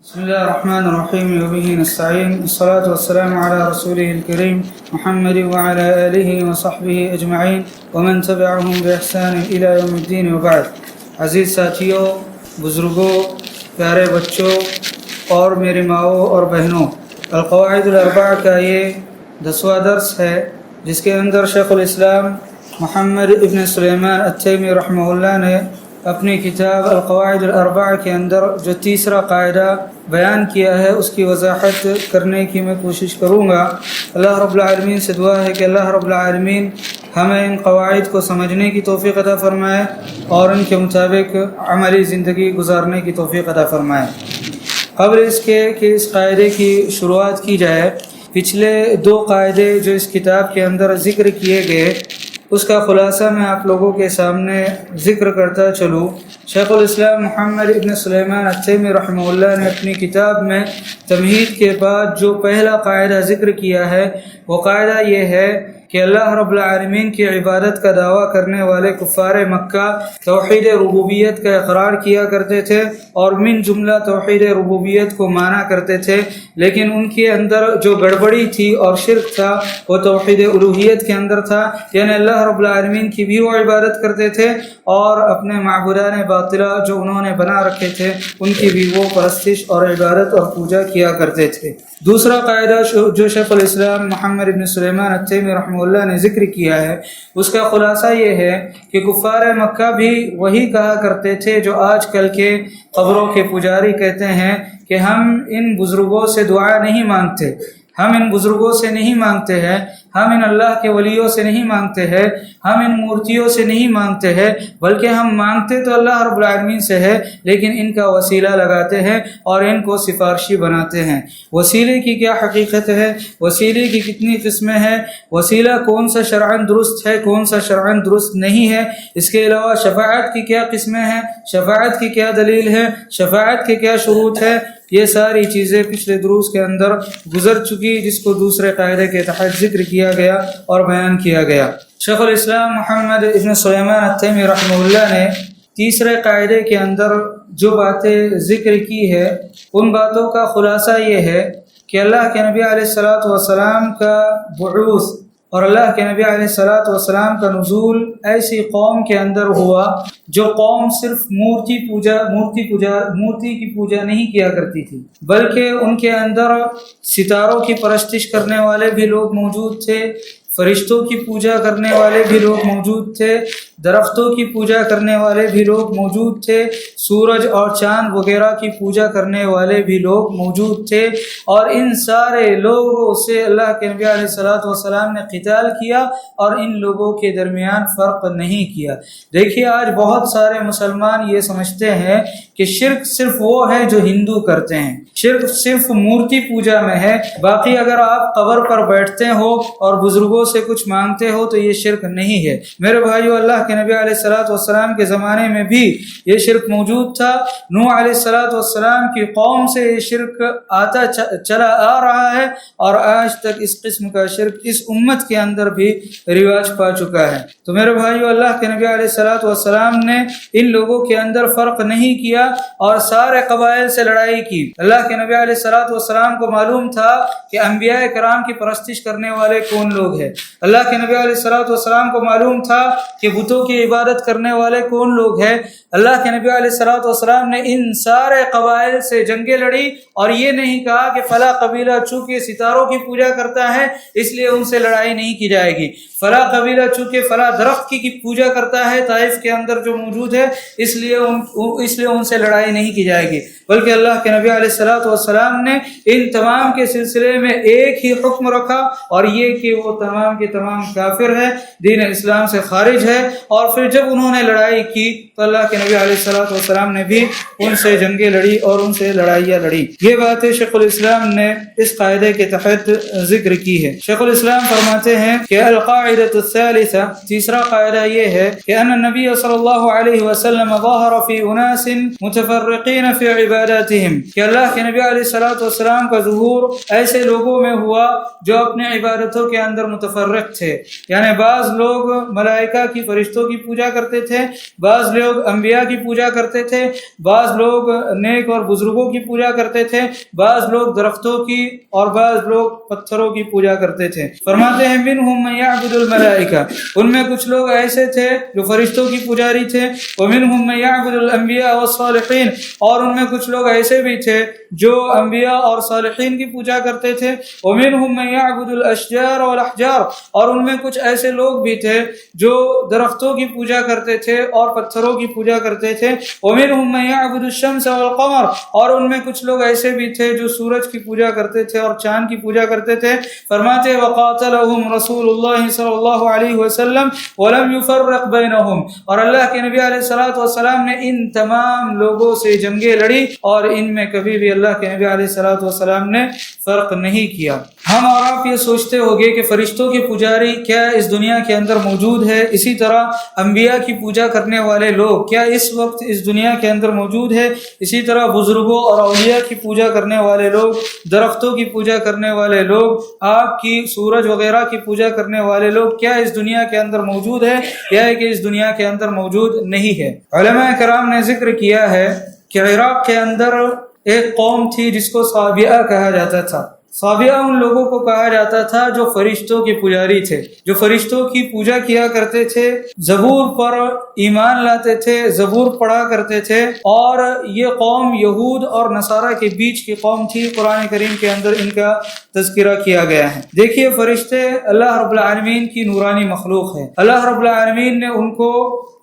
بسم الله الرحمن الرحيم وبه نستعين الصلاة والسلام على رسوله الكريم محمد وعلى آله وصحبه أجمعين ومن تبعهم بإحسان إلى يوم الدين وبعد. عزیز ساتھیوں، بزرگوں، پیارے بچوں اور میری ماؤں اور بہنوں، القواعد الاربعہ کا یہ 10واں درس ہے جس کے اندر شیخ الاسلام محمد ابن سلیمان التیمی رحمہ اللہ نے اپنی کتاب القواعد الاربعہ کے اندر جو تیسرا قاعدہ بیان کیا ہے اس کی وضاحت کرنے کی میں کوشش کروں گا. اللہ رب العالمین سے دعا ہے کہ اللہ رب العالمین ہمیں ان قواعد کو سمجھنے کی توفیق عطا فرمائے اور ان کے مطابق عملی زندگی گزارنے کی توفیق عطا فرمائے. قبل اس کے کہ اس قاعدے کی شروعات کی جائے، پچھلے 2 قاعدے جو اس کتاب کے اندر ذکر کیے گئے اس کا خلاصہ میں آپ لوگوں کے سامنے ذکر کرتا چلوں. شیخ الاسلام محمد ابن سلیمان التیمی رحمہ اللہ نے اپنی کتاب میں تمہید کے بعد جو پہلا قاعدہ ذکر کیا ہے وہ قاعدہ یہ ہے کہ اللہ رب العالمین کی عبادت کا دعویٰ کرنے والے کفار مکہ توحید ربوبیت کا اقرار کیا کرتے تھے اور من جملہ توحید ربوبیت کو مانا کرتے تھے، لیکن ان کے اندر جو گڑبڑی تھی اور شرک تھا وہ توحید الوہیت کے اندر تھا، یعنی اللہ رب العالمین کی بھی وہ عبادت کرتے تھے اور اپنے معبودان باطلہ جو انہوں نے بنا رکھے تھے ان کی بھی وہ پرستش اور عبادت اور پوجا کیا کرتے تھے. دوسرا قاعدہ جو شیخ الاسلام محمد ابن سلیمان التیمی رحمہ اللہ نے ذکر کیا ہے اس کا خلاصہ یہ ہے کہ کفار مکہ بھی وہی کہا کرتے تھے جو آج کل کے قبروں کے پجاری کہتے ہیں کہ ہم ان بزرگوں سے دعا نہیں مانگتے، ہم ان بزرگوں سے نہیں مانگتے ہیں، ہم ان اللہ کے ولیوں سے نہیں مانگتے ہیں، ہم ان مورتیوں سے نہیں مانگتے ہیں، بلکہ ہم مانگتے تو اللہ رب العالمین سے ہے لیکن ان کا وسیلہ لگاتے ہیں اور ان کو سفارشی بناتے ہیں. وسیلے کی کیا حقیقت ہے، وسیلے کی کتنی قسمیں ہیں، وسیلہ کون سا شرعاً درست ہے، کون سا شرعاً درست نہیں ہے، اس کے علاوہ شفاعت کی کیا قسمیں ہیں، شفاعت کی کیا دلیل ہے، شفاعت کے کیا شروط ہے، یہ ساری چیزیں پچھلے دروس کے اندر گزر چکی جس کو دوسرے قاعدے کے تحت ذکر کیا گیا اور بیان کیا گیا. شیخ الاسلام محمد ابن سلیمان التیمی رحمہ اللہ نے تیسرے قاعدے کے اندر جو باتیں ذکر کی ہے ان باتوں کا خلاصہ یہ ہے کہ اللہ کے نبی علیہ السلام کا بعوث اور اللہ کے نبی علیہ السلام کا نزول ایسی قوم کے اندر ہوا جو قوم صرف مورتی کی پوجا نہیں کیا کرتی تھی، بلکہ ان کے اندر ستاروں کی پرستش کرنے والے بھی لوگ موجود تھے، فرشتوں کی پوجا کرنے والے بھی لوگ موجود تھے، درختوں کی پوجا کرنے والے بھی لوگ موجود تھے، سورج اور چاند وغیرہ کی پوجا کرنے والے بھی لوگ موجود تھے، اور ان سارے لوگوں سے اللہ کے نبی علیہ السلام نے قتال کیا اور ان لوگوں کے درمیان فرق نہیں کیا. دیکھیے آج بہت سارے مسلمان یہ سمجھتے ہیں کہ شرک صرف وہ ہے جو ہندو کرتے ہیں، شرک صرف مورتی پوجا میں ہے، باقی اگر آپ قبر پر بیٹھتے ہو اور بزرگوں سے کچھ مانگتے ہو تو یہ شرک نہیں ہے. میرے بھائیو، اللہ کے نبی علیہ السلام کے زمانے میں بھی یہ شرک موجود تھا. نوح علیہ السلام کی قوم سے یہ شرک آتا چلا آ رہا ہے اور آج تک اس قسم کا شرک اس امت کے اندر بھی رواج پا چکا ہے. تو میرے بھائیو، اللہ کے نبی علیہ السلام نے ان لوگوں کے اندر فرق نہیں کیا اور سارے قبائل سے لڑائی کی. اللہ کے نبی علیہ السلام کو معلوم تھا کہ انبیاء کرام کی پرستش کرنے والے کون لوگ ہیں. اللہ کے نبی علیہ السلام کو معلوم تھا کہ بتوں کی عبادت کرنے والے کون لوگ ہیں. اللہ کے نبی علیہ السلام نے ان سارے قبائل سے جنگیں لڑی اور یہ نہیں کہا کہ فلاں قبیلہ چونکہ ستاروں کی پوجا کرتا ہے اس لیے ان سے لڑائی نہیں کی جائے گی، فلاں قبیلہ چونکہ فلاں درخت کی پوجا کرتا ہے طائف کے اندر جو موجود ہے اس لیے ان سے لڑائی نہیں کی جائے گی، بلکہ اللہ کے نبی علیہ السلام نے ان تمام کے سلسلے میں ایک ہی حکم رکھا اور یہ کہ وہ تمام کے تمام کافر ہے، دین اسلام سے خارج ہے. اور پھر جب انہوں نے لڑائی کی تو اللہ کے نبی علیہ السلام نے بھی ان سے جنگیں لڑی اور ان سے لڑائیاں لڑی. یہ باتیں شیخ الاسلام نے اس قاعدے کے تحت ذکر کی ہے. شیخ الاسلام فرماتے ہیں کہ القاعدۃ الثالثہ، تیسرا قاعدہ یہ ہے کہ ان النبی صلی اللہ علیہ وسلم ظاہر فی اناس متفرقین فی عباداتہم، کہ اللہ کے نبی علیہ الصلوۃ والسلام کا ظہور ایسے لوگوں میں ہوا جو اپنے عبادتوں کے اندر متفرق تھے، یعنی بعض لوگ ملائکہ کی فرشتوں کی پوجا کرتے تھے، بعض لوگ انبیاء کی پوجا کرتے تھے، بعض لوگ نیک اور بزرگوں کی پوجا کرتے تھے، بعض لوگ درختوں کی اور بعض لوگ پتھروں کی پوجا کرتے تھے۔ فرماتے ہیں منہم من یعبد الملائکہ، ان میں کچھ لوگ ایسے تھے جو فرشتوں کی پجاری تھے، ومنہم من یعبد الانبیاء والصالحین، اور ان میں کچھ لوگ ایسے بھی تھے جو انبیاء اور صالحین کی پوجا کرتے تھے، ومنہم من یعبد الاشجار والاحجار، اور ان میں کچھ ایسے لوگ بھی تھے جو درختوں کی پوجا کرتے تھے اور پتھروں کی پوجا کرتے تھے، ومنہم من یعبد الشمس والقمر، اور ان میں کچھ لوگ ایسے بھی تھے جو سورج کی پوجا کرتے تھے اور چاند کی پوجا کرتے تھے۔ فرماتے وقاتلہم رسول اللہ صلی اللہ علیہ وسلم ولم یفرق بینہم، اور اللہ کے نبی علیہ الصلوۃ والسلام نے ان تمام لوگوں سے جنگیں لڑی اور ان میں کبھی بھی اللہ کے نبی علیہ الصلوۃ والسلام نے فرق نہیں کیا۔ ہم اور آپ یہ سوچتے ہوگے کہ فرشتوں کی پجاری کیا اس دنیا کے اندر موجود ہے، اسی طرح انبیاء کی پوجا کرنے والے لوگ کیا اس وقت اس دنیا کے اندر موجود ہے، اسی طرح بزرگوں اور اولیاء کی پوجا کرنے والے لوگ، درختوں کی پوجا کرنے والے لوگ، آگ کی، سورج وغیرہ کی پوجا کرنے والے لوگ کیا اس دنیا کے اندر موجود ہے یا ہے کہ اس دنیا کے اندر موجود نہیں ہے۔ علماء کرام نے ذکر کیا ہے کہ عراق کے اندر ایک قوم تھی جس کو صابئہ کہا جاتا تھا۔ صابئہ ان لوگوں کو کہا جاتا تھا جو فرشتوں کے پجاری تھے، جو فرشتوں کی پوجا کیا کرتے تھے، زبور پر ایمان لاتے تھے، زبور پڑھا کرتے تھے، اور یہ قوم یہود اور نصارہ کے بیچ کی قوم تھی۔ قرآن کریم کے اندر ان کا تذکرہ کیا گیا ہے۔ دیکھیے فرشتے اللہ رب العالمین کی نورانی مخلوق ہے، اللہ رب العالمین نے ان کو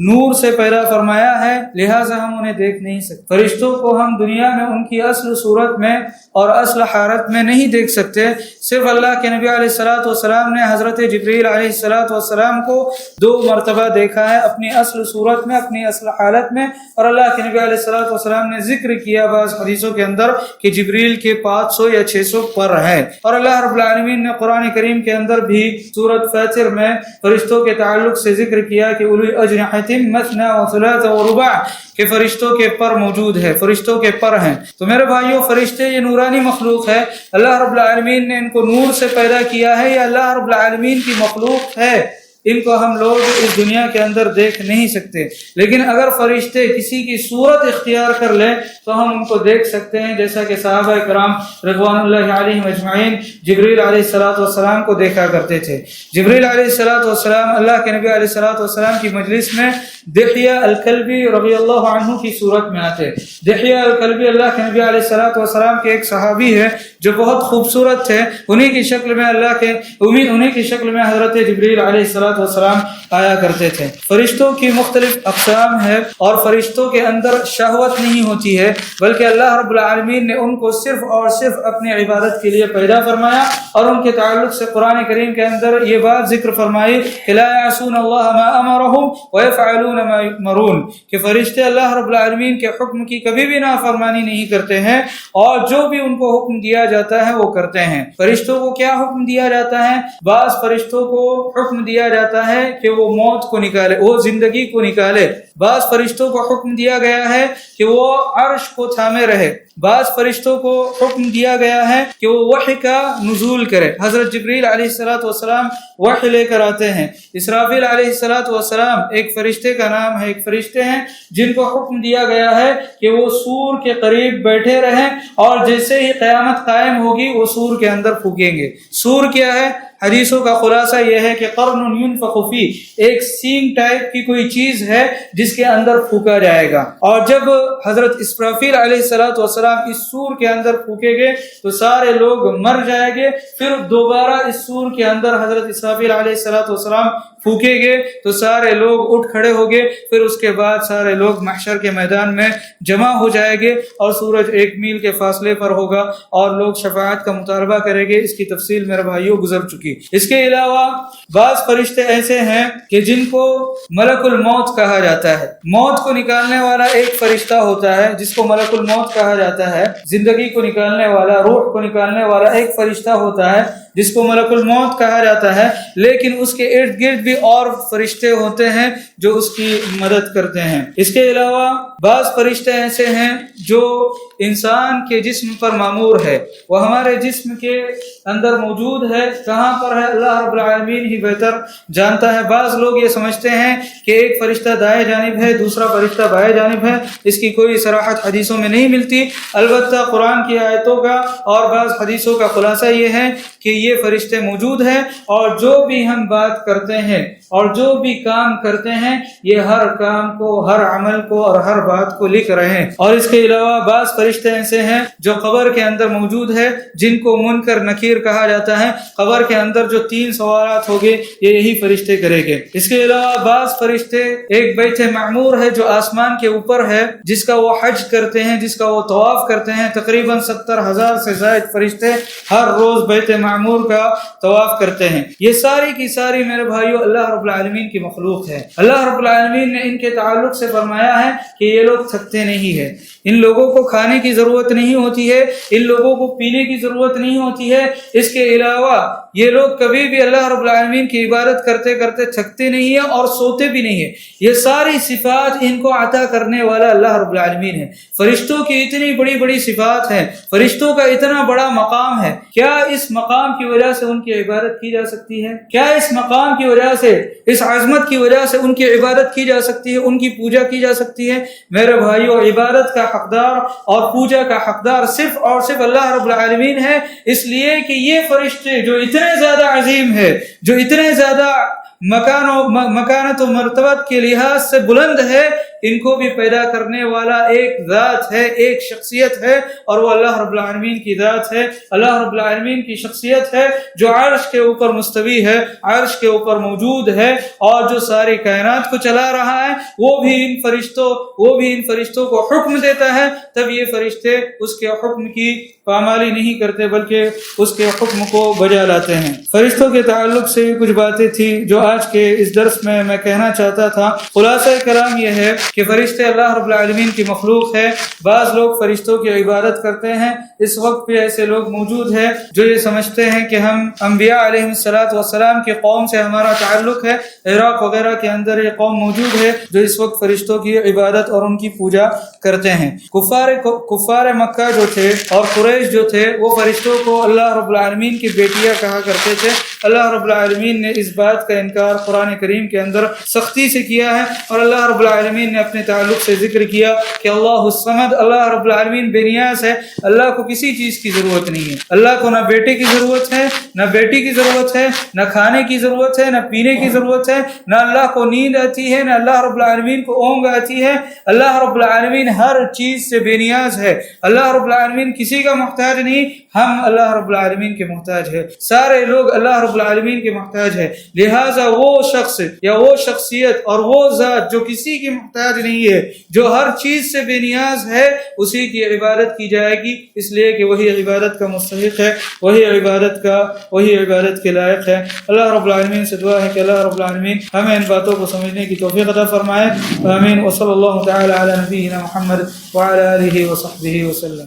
نور سے پیدا فرمایا ہے، لہٰذا ہم انہیں دیکھ نہیں سکتے۔ فرشتوں کو ہم دنیا میں ان کی اصل صورت میں اور اصل حالت میں نہیں دیکھ سکتے۔ صرف اللہ کے نبی علیہ الصلوۃ والسلام نے حضرت جبریل علیہ الصلوۃ والسلام کو 2 مرتبہ دیکھا ہے، اپنی اصل صورت میں، اپنی اصل حالت میں، اور اللہ کے نبی علیہ الصلوۃ والسلام نے ذکر کیا بعض حدیثوں کے اندر کہ جبریل کے 500 یا 600 پر ہیں۔ اور اللہ رب العالمین نے قرآن کریم کے اندر بھی سورۃ فاطر میں فرشتوں کے تعلق سے ذکر کیا کہ اولی اجنحۃ مثنی وثلاث ورباع، کہ فرشتوں کے پر موجود ہے، فرشتوں کے پر ہیں۔ تو میرے بھائیوں، فرشتے یہ نورانی مخلوق ہے، اللہ رب العالمین نے ان کو نور سے پیدا کیا ہے، یہ اللہ رب العالمین کی مخلوق ہے، ان کو ہم لوگ اس دنیا کے اندر دیکھ نہیں سکتے۔ لیکن اگر فرشتے کسی کی صورت اختیار کر لیں تو ہم ان کو دیکھ سکتے ہیں، جیسا کہ صحابہ کرام رضوان اللہ علیہم اجمعین جبریل علیہ الصلوۃ والسلام کو دیکھا کرتے تھے۔ جبریل علیہ الصلوۃ والسلام اللہ کے نبی علیہ الصلوۃ والسلام کی مجلس میں دحیہ الکلبی رضی اللہ عنہ کی صورت میں آتے۔ دحیہ الکلبی اللہ کے نبی علیہ الصلوۃ والسلام کے ایک صحابی ہے جو بہت خوبصورت تھے، انہی کی شکل میں انہی کی شکل میں حضرت جبریل علیہ الصلوۃ والسلام آیا کرتے تھے۔ فرشتوں کی مختلف اقسام ہے اور فرشتوں کے اندر شہوت نہیں ہوتی ہے، بلکہ اللہ رب العالمین نے ان کو صرف اور صرف اپنی عبادت کے لیے پیدا فرمایا، اور ان کے تعلق سے قرآن کریم کے اندر یہ بات ذکر فرمائی کہ لا یعصون اللہ ما امرهم ویفعلون ما یؤمرون، کہ فرشتے اللہ رب العالمین کے حکم کی کبھی بھی نافرمانی نہیں کرتے ہیں اور جو بھی ان کو حکم دیا جاتا ہے وہ کرتے ہیں۔ فرشتوں کو کیا حکم دیا جاتا ہے؟ بعض فرشتوں کو حکم دیا جاتا ہے کہ وہ موت کو نکالے، وہ زندگی کو نکالے۔ بعض فرشتوں کو حکم دیا گیا ہے کہ وہ عرش کو تھامے رہے۔ بعض فرشتوں کو حکم دیا گیا ہے کہ وہ وحی کا نزول کرے۔ حضرت جبریل علیہ الصلوۃ والسلام وحی لے کر آتے ہیں۔ اسرافیل علیہ الصلوۃ والسلام ایک فرشتے کا نام ہے، ایک فرشتے ہیں جن کو حکم دیا گیا ہے کہ وہ سور کے قریب بیٹھے رہیں اور جیسے ہی قیامت قائم ہوگی وہ سور کے اندر پھونکیں گے۔ سور کیا ہے؟ حدیثوں کا خلاصہ یہ ہے کہ قرن ينفخ فی، ایک سینگ ٹائپ کی کوئی چیز ہے جس کے اندر پھونکا جائے گا، اور جب حضرت اسرافیل علیہ الصلوۃ والسلام اس سور کے اندر پھونکیں گے تو سارے لوگ مر جائیں گے، پھر دوبارہ اس سور کے اندر حضرت اسرافیل علیہ الصلوۃ والسلام پھونکیں گے تو سارے لوگ اٹھ کھڑے ہوں گے، پھر اس کے بعد سارے لوگ محشر کے میدان میں جمع ہو جائیں گے اور سورج 1 میل کے فاصلے پر ہوگا اور لوگ شفاعت کا مطالبہ کریں گے۔ اس کی تفصیل میرے بھائیوں گزر چکی۔ اس کے علاوہ بعض فرشتے ایسے ہیں کہ جن کو ملک الموت کہا جاتا ہے۔ موت کو نکالنے والا ایک فرشتہ ہوتا ہے جس کو ملک الموت کہا جاتا ہے۔ زندگی کو نکالنے والا، روح کو نکالنے والا ایک فرشتہ ہوتا ہے جس کو ملک الموت کہا جاتا ہے، لیکن اس کے ارد گرد بھی اور فرشتے ہوتے ہیں جو اس کی مدد کرتے ہیں۔ اس کے علاوہ بعض فرشتے ایسے ہیں جو انسان کے جسم پر مامور ہے، وہ ہمارے جسم کے اندر موجود ہے، کہاں پر ہے اللہ رب العالمین ہی بہتر جانتا ہے۔ بعض لوگ یہ سمجھتے ہیں کہ ایک فرشتہ دائیں جانب ہے، دوسرا فرشتہ بائیں جانب ہے، اس کی کوئی صراحت حدیثوں میں نہیں ملتی۔ البتہ قرآن کی آیتوں کا اور بعض حدیثوں کا خلاصہ یہ ہے کہ یہ فرشتے موجود ہیں، اور جو بھی ہم بات کرتے ہیں اور جو بھی کام کرتے ہیں، یہ ہر کام کو، ہر عمل کو اور ہر بات کو لکھ رہے ہیں۔ اور اس کے علاوہ بعض فرشتے ایسے ہیں جو قبر کے اندر موجود ہے، جن کو منکر نکیر کہا جاتا ہے۔ قبر کے اندر جو 3 سوالات ہوگے یہ یہی فرشتے کریں گے۔ اس کے علاوہ بعض فرشتے ایک بیت معمور ہے جو آسمان کے اوپر ہے، جس کا وہ حج کرتے ہیں، جس کا وہ طواف کرتے ہیں۔ تقریباً 70,000 سے زائد فرشتے ہر روز بیت معمور کا طواف کرتے ہیں۔ یہ ساری کی ساری میرے بھائیو اللہ رب العالمین کی مخلوق ہے۔ اللہ رب العالمین نے ان کے تعلق سے فرمایا ہے کہ یہ لوگ تھکتے نہیں ہیں، ان لوگوں کو کھانے کی ضرورت نہیں ہوتی ہے، ان لوگوں کو پینے کی ضرورت نہیں ہوتی ہے۔ اس کے علاوہ یہ لوگ کبھی بھی اللہ رب العالمین کی عبادت کرتے کرتے تھکتے نہیں ہیں اور سوتے بھی نہیں ہیں۔ یہ ساری صفات ان کو عطا کرنے والا اللہ رب العالمین ہے۔ فرشتوں کی اتنی بڑی بڑی صفات ہیں، فرشتوں کا اتنا بڑا مقام ہے، کیا اس مقام کی وجہ سے ان کی عبادت کی جا سکتی ہے؟ کیا اس مقام کی وجہ سے، اس عظمت کی وجہ سے ان کی عبادت کی جا سکتی ہے، ان کی پوجا کی جا سکتی ہے؟ میرے بھائیو، عبادت کا حقدار اور پوجا کا حقدار صرف اور صرف اللہ رب العالمین ہے، اس لیے کہ یہ فرشتے جو اتنے زیادہ عظیم ہے، جو اتنے زیادہ مکانت و مرتبت کے لحاظ سے بلند ہے، ان کو بھی پیدا کرنے والا ایک ذات ہے، ایک شخصیت ہے، اور وہ اللہ رب العالمین کی ذات ہے، اللہ رب العالمین کی شخصیت ہے، جو عرش کے اوپر مستوی ہے، عرش کے اوپر موجود ہے، اور جو ساری کائنات کو چلا رہا ہے۔ وہ بھی ان فرشتوں کو حکم دیتا ہے، تب یہ فرشتے اس کے حکم کی پامالی نہیں کرتے بلکہ اس کے حکم کو بجا لاتے ہیں۔ فرشتوں کے تعلق سے کچھ باتیں تھی جو آج کے اس درس میں کہنا چاہتا تھا۔ خلاصہ کلام یہ ہے کہ فرشتے اللہ رب العالمین کی مخلوق ہے۔ بعض لوگ فرشتوں کی عبادت کرتے ہیں۔ اس وقت بھی ایسے لوگ موجود ہیں جو یہ سمجھتے ہیں کہ ہم انبیاء علیہ السلام کی قوم سے ہمارا تعلق ہے۔ عراق وغیرہ کے اندر یہ قوم موجود ہے جو اس وقت فرشتوں کی عبادت اور ان کی پوجا کرتے ہیں۔ کفار مکہ جو تھے اور قریش جو تھے، وہ فرشتوں کو اللہ رب العالمین کی بیٹیاں کہا کرتے تھے۔ اللہ رب العالمین نے اس بات کا انکار قرآن کریم کے اندر سختی سے کیا ہے، اور اللہ رب العالمین نے اپنے تعلق سے ذکر کیا کہ اللہ الصمد، اللہ رب العالمین بے نیاز ہے، اللہ کو کسی چیز کی ضرورت نہیں ہے۔ اللہ کو نہ بیٹے کی ضرورت ہے، نہ بیٹی کی ضرورت ہے، نہ کھانے کی ضرورت ہے، نہ پینے کی ضرورت ہے، نہ اللہ کو نیند آتی ہے، نہ اللہ رب العالمین کو اونگ آتی ہے۔ اللہ رب العالمین ہر چیز سے بے نیاز ہے۔ اللہ رب العالمین کسی کا محتاج نہیں، ہم اللہ رب العالمین کے محتاج ہے۔ سارے لوگ اللہ رب العالمین کے محتاج ہے۔ لہٰذا وہ شخص یا وہ شخصیت اور وہ ذات جو کسی کی محتاج نہیں ہے، جو ہر چیز سے بے نیاز ہے، اسی کی عبادت کی جائے گی، اس لیے کہ وہی عبادت کا مستحق ہے، وہی عبادت کے لائق ہے۔ اللہ رب العالمین سے دعا ہے کہ اللہ رب العالمین ہمیں ان باتوں کو سمجھنے کی توفیق عطا فرمائے۔ آمین۔ وصلی اللہ تعالی علی نبینا محمد وعلی آلہ وصحبہ وسلم۔